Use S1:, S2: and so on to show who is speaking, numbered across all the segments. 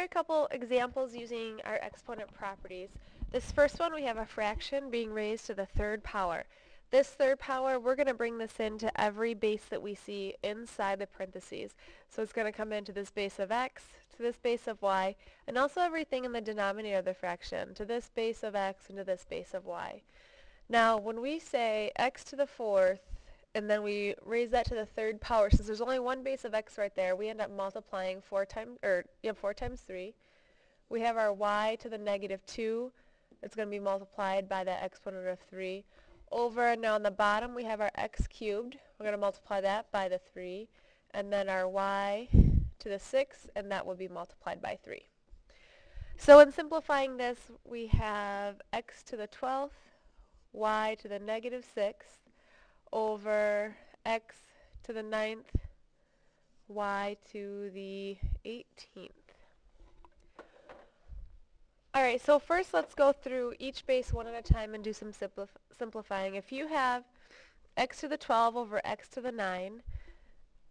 S1: a couple examples using our exponent properties. This first one, we have a fraction being raised to the third power. This third power, we're going to bring this into every base that we see inside the parentheses. So it's going to come into this base of x, to this base of y, and also everything in the denominator of the fraction, to this base of x and to this base of y. Now, when we say x to the fourth, and then we raise that to the third power, since there's only one base of x right there, we end up multiplying 4 times 3. We have our y to the negative 2. It's going to be multiplied by the exponent of 3. Over, and now on the bottom, we have our x cubed. We're going to multiply that by the 3. And then our y to the 6, and that will be multiplied by 3. So in simplifying this, we have x to the 12th, y to the negative 6th, over x to the 9th, y to the 18th. Alright, so first let's go through each base one at a time and do some simplifying. If you have x to the 12 over x to the 9,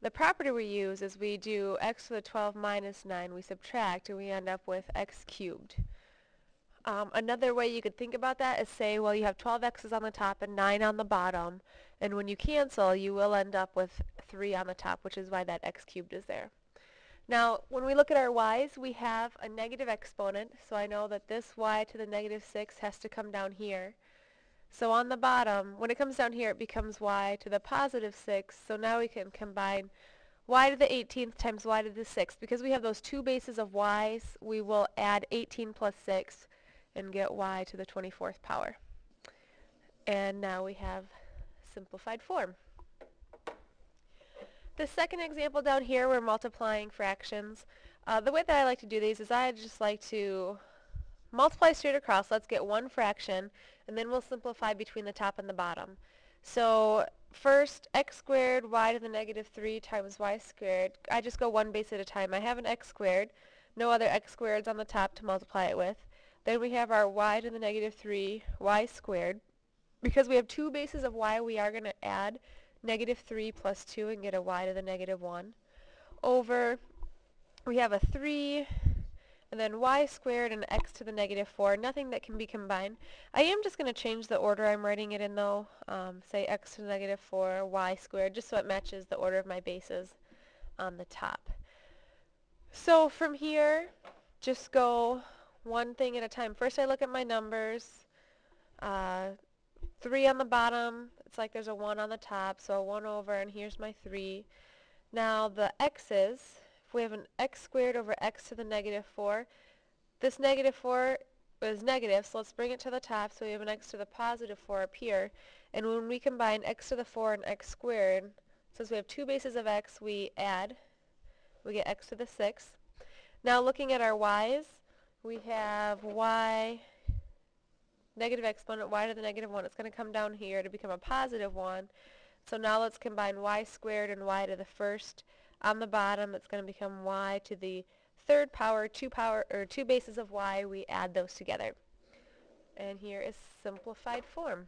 S1: the property we use is we do x to the 12 minus 9, we subtract, and we end up with x cubed. Another way you could think about that is say, well, you have 12 x's on the top and 9 on the bottom, and when you cancel, you will end up with 3 on the top, which is why that x cubed is there. Now, when we look at our y's, we have a negative exponent, so I know that this y to the negative 6 has to come down here. So on the bottom, when it comes down here, it becomes y to the positive 6, so now we can combine y to the 18th times y to the 6th. Because we have those two bases of y's, we will add 18 plus 6 and get y to the 24th power. And now we have simplified form. The second example down here, we're multiplying fractions. The way that I like to do these is I just like to multiply straight across. Let's get one fraction, and then we'll simplify between the top and the bottom. So first, x squared y to the negative 3 times y squared. I just go one base at a time. I have an x squared, no other x squareds on the top to multiply it with. Then we have our y to the negative 3 y squared. Because we have two bases of y, we are going to add negative 3 plus 2 and get a y to the negative 1. Over, we have a 3, and then y squared and x to the negative 4. Nothing that can be combined. I am just going to change the order I'm writing it in though. Say x to the negative 4, y squared, just so it matches the order of my bases on the top. So from here, just go one thing at a time. First I look at my numbers. 3 on the bottom, it's like there's a 1 on the top, so 1 over, and here's my 3. Now the x's, if we have an x squared over x to the negative 4, this negative 4 is negative, so let's bring it to the top, so we have an x to the positive 4 up here. And when we combine x to the 4 and x squared, since we have two bases of x, we add, we get x to the 6. Now looking at our y's, we have y, negative exponent, y to the negative 1. It's going to come down here to become a positive 1. So now let's combine y squared and y to the first. On the bottom, it's going to become y to the third power, two bases of y. We add those together. And here is simplified form.